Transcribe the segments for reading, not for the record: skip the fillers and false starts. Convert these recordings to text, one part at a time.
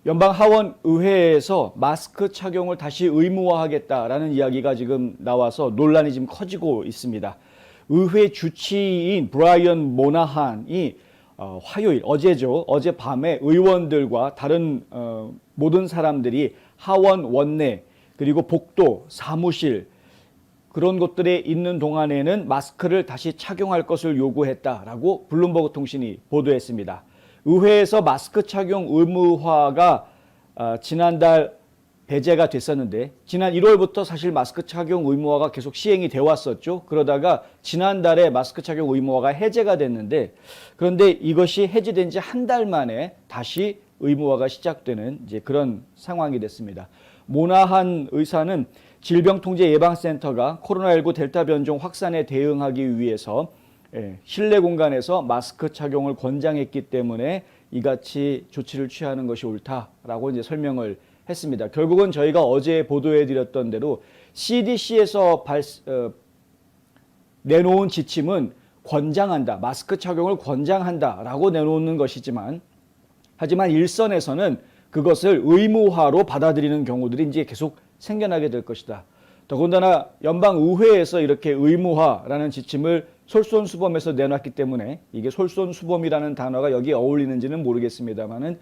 연방 하원 의회에서 마스크 착용을 다시 의무화하겠다라는 이야기가 지금 나와서 논란이 지금 커지고 있습니다. 의회 주치의인 브라이언 모나한이 화요일 어제죠. 어젯밤에 의원들과 다른 모든 사람들이 하원 원내 그리고 복도, 사무실 그런 곳들에 있는 동안에는 마스크를 다시 착용할 것을 요구했다라고 블룸버그 통신이 보도했습니다. 의회에서 마스크 착용 의무화가 지난달 배제가 됐었는데 지난 1월부터 사실 마스크 착용 의무화가 계속 시행이 되어 왔었죠. 그러다가 지난달에 마스크 착용 의무화가 해제가 됐는데 그런데 이것이 해제된 지 한 달 만에 다시 의무화가 시작되는 이제 그런 상황이 됐습니다. 모나한 의사는 질병통제예방센터가 코로나19 델타 변종 확산에 대응하기 위해서 실내 공간에서 마스크 착용을 권장했기 때문에 이같이 조치를 취하는 것이 옳다라고 이제 설명을 했습니다. 결국은 저희가 어제 보도해드렸던 대로 CDC에서 내놓은 지침은 권장한다, 마스크 착용을 권장한다라고 내놓는 것이지만 하지만 일선에서는 그것을 의무화로 받아들이는 경우들이 이제 계속 생겨나게 될 것이다. 더군다나 연방의회에서 이렇게 의무화라는 지침을 솔선수범해서 내놨기 때문에 이게 솔선수범이라는 단어가 여기에 어울리는지는 모르겠습니다만은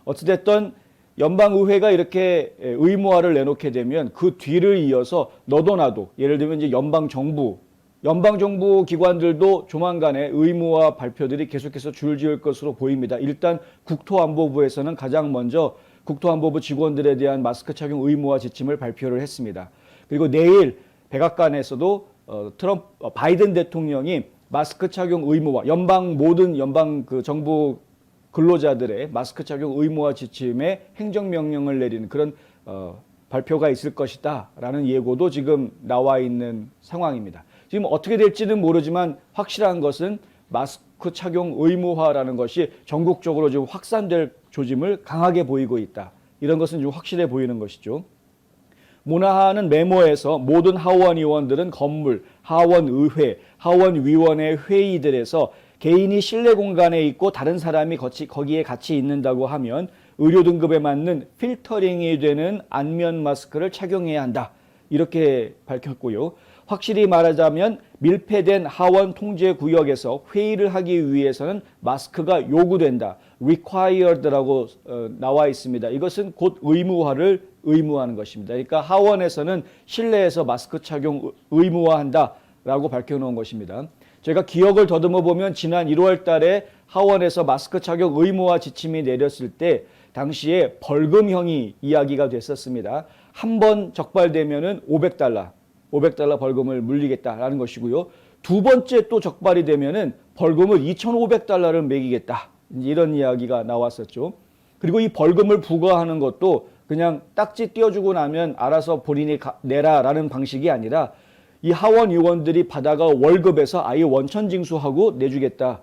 어찌됐든 연방의회가 이렇게 의무화를 내놓게 되면 그 뒤를 이어서 너도 나도 예를 들면 이제 연방정부 기관들도 조만간에 의무화 발표들이 계속해서 줄지을 것으로 보입니다. 일단 국토안보부에서는 가장 먼저 국토안보부 직원들에 대한 마스크 착용 의무화 지침을 발표를 했습니다. 그리고 내일 백악관에서도 바이든 대통령이 마스크 착용 의무화, 모든 연방 정부 근로자들의 마스크 착용 의무화 지침에 행정명령을 내리는 그런 발표가 있을 것이다라는 예고도 지금 나와 있는 상황입니다. 지금 어떻게 될지는 모르지만 확실한 것은 마스크 착용 의무화라는 것이 전국적으로 지금 확산될 조짐을 강하게 보이고 있다. 이런 것은 좀 확실해 보이는 것이죠. 모나하는 메모에서 모든 하원 의원들은 건물, 하원의회, 하원위원회 회의들에서 개인이 실내 공간에 있고 다른 사람이 거기에 같이 있는다고 하면 의료 등급에 맞는 필터링이 되는 안면 마스크를 착용해야 한다. 이렇게 밝혔고요. 확실히 말하자면 밀폐된 하원 통제 구역에서 회의를 하기 위해서는 마스크가 요구된다. required라고 나와 있습니다. 이것은 곧 의무화를 의무화하는 것입니다. 그러니까 하원에서는 실내에서 마스크 착용 의무화한다라고 밝혀놓은 것입니다. 제가 기억을 더듬어 보면 지난 1월 달에 하원에서 마스크 착용 의무화 지침이 내렸을 때 당시에 벌금형이 이야기가 됐었습니다. 한 번 적발되면은 $500 벌금을 물리겠다라는 것이고요. 두 번째 또 적발이 되면은 벌금을 $2,500를 매기겠다. 이런 이야기가 나왔었죠. 그리고 이 벌금을 부과하는 것도 그냥 딱지 띄워주고 나면 알아서 본인이 내라라는 방식이 아니라 이 하원 의원들이 받아가 월급에서 아예 원천징수하고 내주겠다.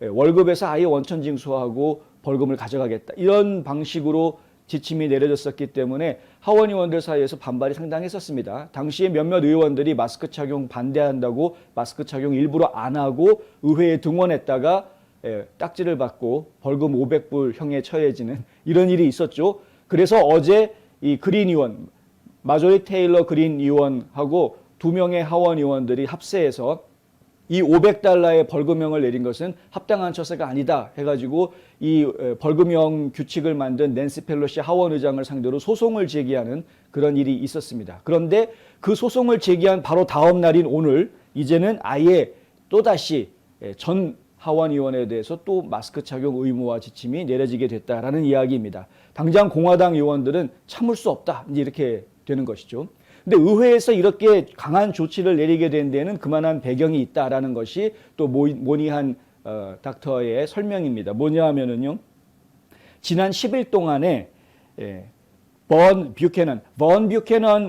월급에서 아예 원천징수하고 벌금을 가져가겠다. 이런 방식으로 지침이 내려졌었기 때문에 하원 의원들 사이에서 반발이 상당했었습니다. 당시에 몇몇 의원들이 마스크 착용 반대한다고 마스크 착용 일부러 안 하고 의회에 등원했다가 딱지를 받고 벌금 500불형에 처해지는 이런 일이 있었죠. 그래서 어제 이 그린 의원, 마조리 테일러 그린 의원하고 두 명의 하원 의원들이 합세해서 이 $500의 벌금형을 내린 것은 합당한 처세가 아니다 해가지고 이 벌금형 규칙을 만든 낸시 펠로시 하원 의장을 상대로 소송을 제기하는 그런 일이 있었습니다. 그런데 그 소송을 제기한 바로 다음 날인 오늘 이제는 아예 또다시 전 하원 의원에 대해서 또 마스크 착용 의무화 지침이 내려지게 됐다라는 이야기입니다. 당장 공화당 의원들은 참을 수 없다 이렇게 되는 것이죠. 근데 의회에서 이렇게 강한 조치를 내리게 된 데는 그만한 배경이 있다라는 것이 또 모니한 닥터의 설명입니다. 뭐냐 하면은요. 지난 10일 동안에 번 뷰캐넌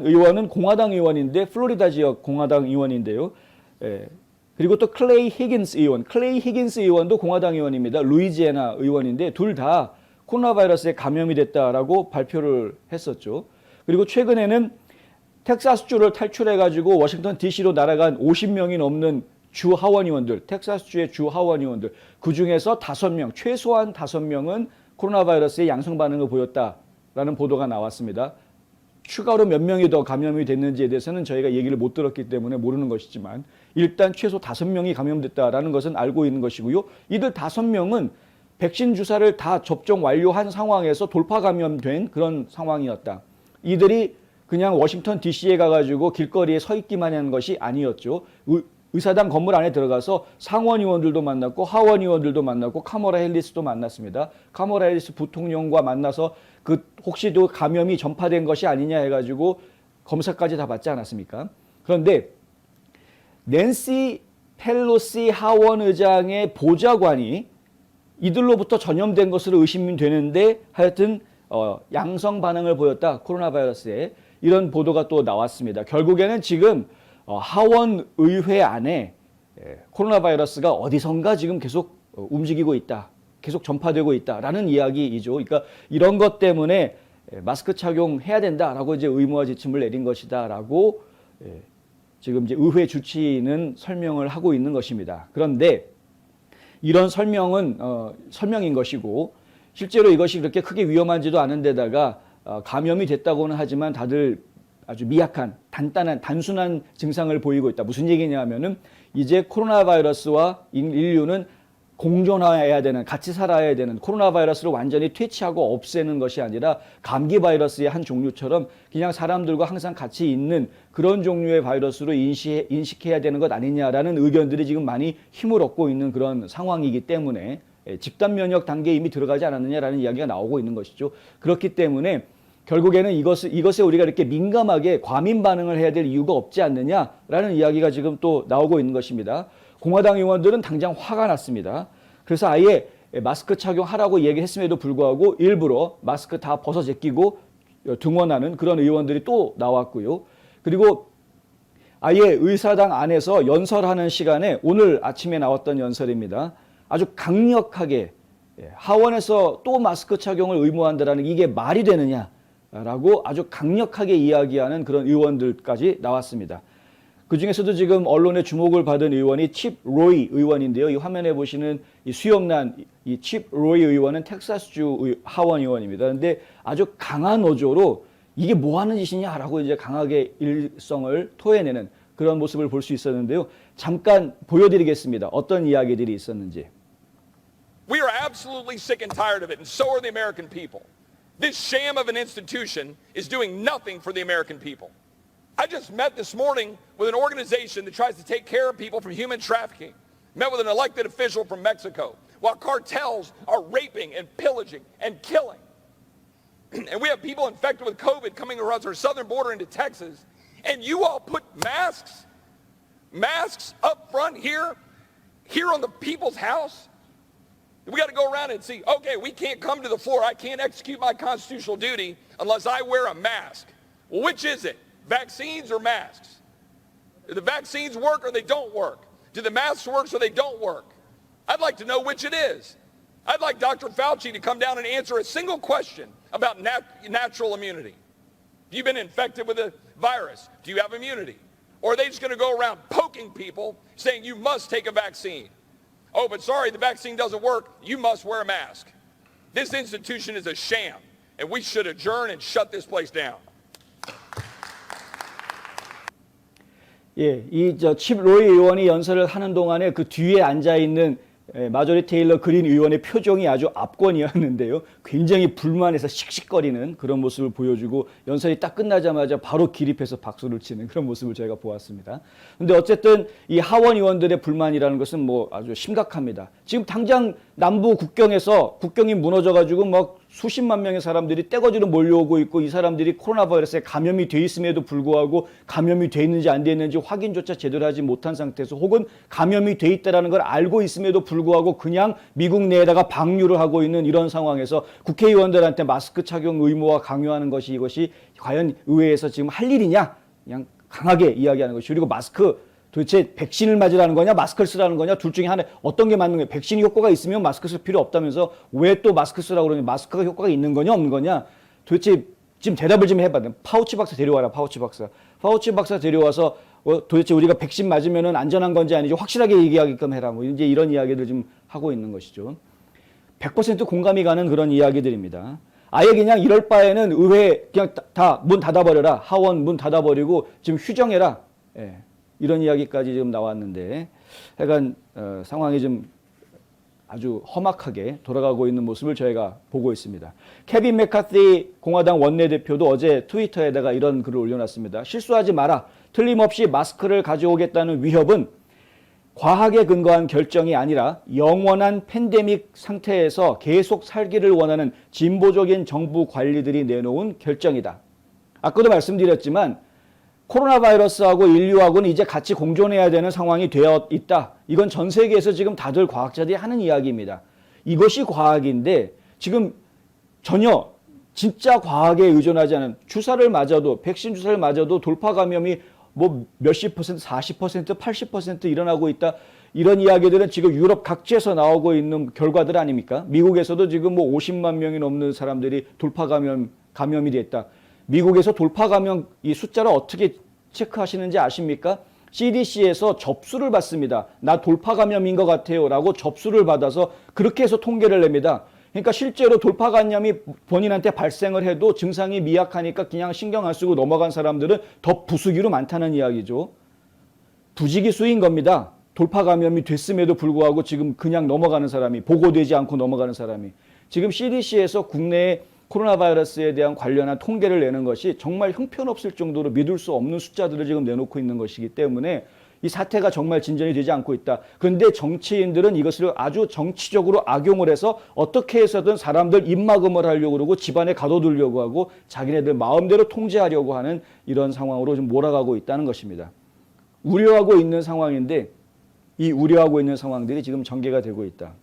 의원은 공화당 의원인데 플로리다 지역 공화당 의원인데요. 그리고 또 클레이 히긴스 의원도 공화당 의원입니다. 루이지애나 의원인데 둘 다 코로나 바이러스에 감염이 됐다라고 발표를 했었죠. 그리고 최근에는 텍사스주를 탈출해가지고 워싱턴 DC로 날아간 50명이 넘는 주 하원 의원들, 텍사스주의 주 하원 의원들, 그 중에서 최소한 5명은 코로나 바이러스에 양성 반응을 보였다라는 보도가 나왔습니다. 추가로 몇 명이 더 감염이 됐는지에 대해서는 저희가 얘기를 못 들었기 때문에 모르는 것이지만 일단 최소 5명이 감염됐다라는 것은 알고 있는 것이고요. 이들 5명은 백신 주사를 다 접종 완료한 상황에서 돌파 감염된 그런 상황이었다. 이들이 그냥 워싱턴 DC에 가가지고 길거리에 서 있기만 한 것이 아니었죠. 의사당 건물 안에 들어가서 상원 의원들도 만났고 하원 의원들도 만났고 카멀라 해리스도 만났습니다. 카멀라 해리스 부통령과 만나서 혹시도 감염이 전파된 것이 아니냐 해가지고 검사까지 다 받지 않았습니까? 그런데 낸시 펠로시 하원 의장의 보좌관이 이들로부터 전염된 것으로 의심이 되는데 하여튼 양성 반응을 보였다. 코로나 바이러스에. 이런 보도가 또 나왔습니다. 결국에는 지금 하원 의회 안에 코로나 바이러스가 어디선가 지금 계속 움직이고 있다. 계속 전파되고 있다라는 이야기이죠. 그러니까 이런 것 때문에 마스크 착용해야 된다라고 이제 의무화 지침을 내린 것이다라고 지금 이제 의회 주치의는 설명을 하고 있는 것입니다. 그런데 이런 설명은 설명인 것이고 실제로 이것이 그렇게 크게 위험한지도 않은 데다가 감염이 됐다고는 하지만 다들 아주 미약한 단순한 증상을 보이고 있다. 무슨 얘기냐면은 이제 코로나 바이러스와 인류는 공존해야 되는, 같이 살아야 되는, 코로나 바이러스를 완전히 퇴치하고 없애는 것이 아니라 감기 바이러스의 한 종류처럼 그냥 사람들과 항상 같이 있는 그런 종류의 바이러스로 인식해야 되는 것 아니냐라는 의견들이 지금 많이 힘을 얻고 있는 그런 상황이기 때문에 집단 면역 단계에 이미 들어가지 않았느냐라는 이야기가 나오고 있는 것이죠. 그렇기 때문에 결국에는 이것에 우리가 이렇게 민감하게 과민 반응을 해야 될 이유가 없지 않느냐라는 이야기가 지금 또 나오고 있는 것입니다. 공화당 의원들은 당장 화가 났습니다. 그래서 아예 마스크 착용하라고 얘기했음에도 불구하고 일부러 마스크 다 벗어 제끼고 등원하는 그런 의원들이 또 나왔고요. 그리고 아예 의사당 안에서 연설하는 시간에 오늘 아침에 나왔던 연설입니다. 아주 강력하게 하원에서 또 마스크 착용을 의무화한다라는 이게 말이 되느냐라고 아주 강력하게 이야기하는 그런 의원들까지 나왔습니다. 그 중에서도 지금 언론의 주목을 받은 의원이 칩 로이 의원인데요. 이 화면에 보시는 이 수염난 이 칩 로이 의원은 텍사스주 하원 의원입니다. 그런데 아주 강한 어조로 이게 뭐 하는 짓이냐라고 이제 강하게 일성을 토해내는 그런 모습을 볼 수 있었는데요. 잠깐 보여드리겠습니다. 어떤 이야기들이 있었는지. We are absolutely sick and tired of it, and so are the American people. This sham of an institution is doing nothing for the American people. I just met this morning with an organization that tries to take care of people from human trafficking. Met with an elected official from Mexico, while cartels are raping and pillaging and killing. And we have people infected with COVID coming across our southern border into Texas, and you all put masks up front here on the people's house. We got to go around and see, okay, we can't come to the floor. I can't execute my constitutional duty unless I wear a mask. Well, which is it? Vaccines or masks? Do the vaccines work or they don't work? Do the masks work so they don't work? I'd like to know which it is. I'd like Dr. Fauci to come down and answer a single question about natural immunity. Have you been infected with a virus? Do you have immunity? Or are they just going to go around poking people saying you must take a vaccine? Oh, but sorry, the vaccine doesn't work. You must wear a mask. This institution is a sham, and we should adjourn and shut this place down. 예, 칩 로이 의원이 연설을 하는 동안에 그 뒤에 앉아 있는 마조리 테일러 그린 의원의 표정이 아주 압권이었는데요. 굉장히 불만해서 씩씩거리는 그런 모습을 보여주고 연설이 딱 끝나자마자 바로 기립해서 박수를 치는 그런 모습을 저희가 보았습니다. 근데 어쨌든 이 하원 의원들의 불만이라는 것은 뭐 아주 심각합니다. 지금 당장 남부 국경이 무너져가지고 막 수십만 명의 사람들이 떼거지로 몰려오고 있고 이 사람들이 코로나 바이러스에 감염이 돼 있음에도 불구하고 감염이 돼 있는지 안 돼 있는지 확인조차 제대로 하지 못한 상태에서 혹은 감염이 돼 있다는 걸 알고 있음에도 불구하고 그냥 미국 내에다가 방류를 하고 있는 이런 상황에서 국회의원들한테 마스크 착용 의무화 강요하는 것이 이것이 과연 의회에서 지금 할 일이냐 그냥 강하게 이야기하는 것이 그리고 마스크 도대체 백신을 맞으라는 거냐 마스크를 쓰라는 거냐 둘 중에 하나 어떤 게 맞는 거냐 백신이 효과가 있으면 마스크 쓸 필요 없다면서 왜 또 마스크 쓰라고 그러냐 마스크가 효과가 있는 거냐 없는 거냐 도대체 지금 대답을 좀 해봐 파우치 박사 데려와라 파우치 박사 데려와서 도대체 우리가 백신 맞으면 안전한 건지 아닌지 확실하게 얘기하게끔 해라 뭐 이제 이런 이야기를 좀 하고 있는 것이죠. 100% 공감이 가는 그런 이야기들입니다. 아예 그냥 이럴 바에는 의회 그냥 다 문 닫아버려라. 하원 문 닫아버리고 지금 휴정해라. 예, 이런 이야기까지 지금 나왔는데 약간 상황이 좀 아주 험악하게 돌아가고 있는 모습을 저희가 보고 있습니다. 케빈 맥카티 공화당 원내대표도 어제 트위터에다가 이런 글을 올려놨습니다. 실수하지 마라. 틀림없이 마스크를 가져오겠다는 위협은 과학에 근거한 결정이 아니라 영원한 팬데믹 상태에서 계속 살기를 원하는 진보적인 정부 관리들이 내놓은 결정이다. 아까도 말씀드렸지만 코로나 바이러스하고 인류하고는 이제 같이 공존해야 되는 상황이 되어 있다. 이건 전 세계에서 지금 다들 과학자들이 하는 이야기입니다. 이것이 과학인데 지금 전혀 진짜 과학에 의존하지 않은 주사를 맞아도 백신 주사를 맞아도 돌파 감염이 뭐 몇십 퍼센트, 40%, 80% 일어나고 있다. 이런 이야기들은 지금 유럽 각지에서 나오고 있는 결과들 아닙니까? 미국에서도 지금 뭐 50만 명이 넘는 사람들이 돌파 감염이 됐다. 미국에서 돌파 감염 이 숫자를 어떻게 체크하시는지 아십니까? CDC에서 접수를 받습니다. 나 돌파 감염인 것 같아요 라고 접수를 받아서 그렇게 해서 통계를 냅니다. 그러니까 실제로 돌파 감염이 본인한테 발생을 해도 증상이 미약하니까 그냥 신경 안 쓰고 넘어간 사람들은 더 부수기로 많다는 이야기죠. 부지기수인 겁니다. 돌파 감염이 됐음에도 불구하고 지금 그냥 넘어가는 사람이, 보고되지 않고 넘어가는 사람이. 지금 CDC에서 국내에 코로나 바이러스에 대한 관련한 통계를 내는 것이 정말 형편없을 정도로 믿을 수 없는 숫자들을 지금 내놓고 있는 것이기 때문에 이 사태가 정말 진전이 되지 않고 있다. 그런데 정치인들은 이것을 아주 정치적으로 악용을 해서 어떻게 해서든 사람들 입막음을 하려고 그러고 집안에 가둬두려고 하고 자기네들 마음대로 통제하려고 하는 이런 상황으로 좀 몰아가고 있다는 것입니다. 우려하고 있는 상황인데 이 우려하고 있는 상황들이 지금 전개가 되고 있다.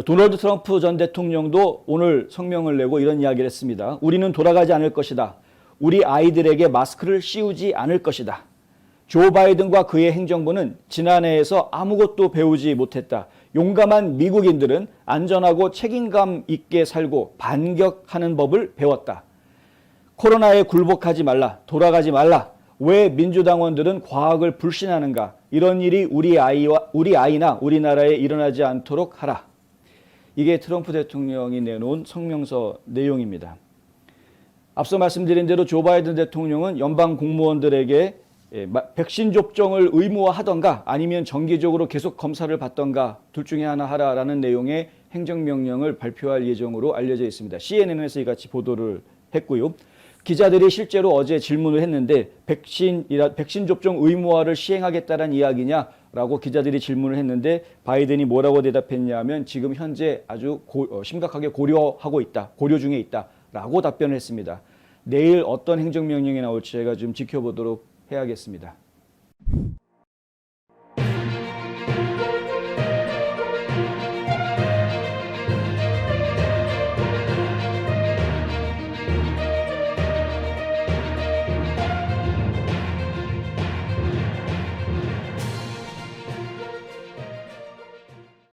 도널드 트럼프 전 대통령도 오늘 성명을 내고 이런 이야기를 했습니다. 우리는 돌아가지 않을 것이다. 우리 아이들에게 마스크를 씌우지 않을 것이다. 조 바이든과 그의 행정부는 지난해에서 아무것도 배우지 못했다. 용감한 미국인들은 안전하고 책임감 있게 살고 반격하는 법을 배웠다. 코로나에 굴복하지 말라. 돌아가지 말라. 왜 민주당원들은 과학을 불신하는가? 이런 일이 우리 아이나 우리나라에 일어나지 않도록 하라. 이게 트럼프 대통령이 내놓은 성명서 내용입니다. 앞서 말씀드린 대로 조 바이든 대통령은 연방 공무원들에게 백신 접종을 의무화하던가 아니면 정기적으로 계속 검사를 받던가 둘 중에 하나 하라라는 내용의 행정명령을 발표할 예정으로 알려져 있습니다. CNN에서 이같이 보도를 했고요. 기자들이 실제로 어제 질문을 했는데 백신 접종 의무화를 시행하겠다는 이야기냐라고 기자들이 질문을 했는데 바이든이 뭐라고 대답했냐면 지금 현재 아주 심각하게 고려하고 있다. 고려 중에 있다라고 답변을 했습니다. 내일 어떤 행정명령이 나올지 제가 좀 지켜보도록 해야겠습니다.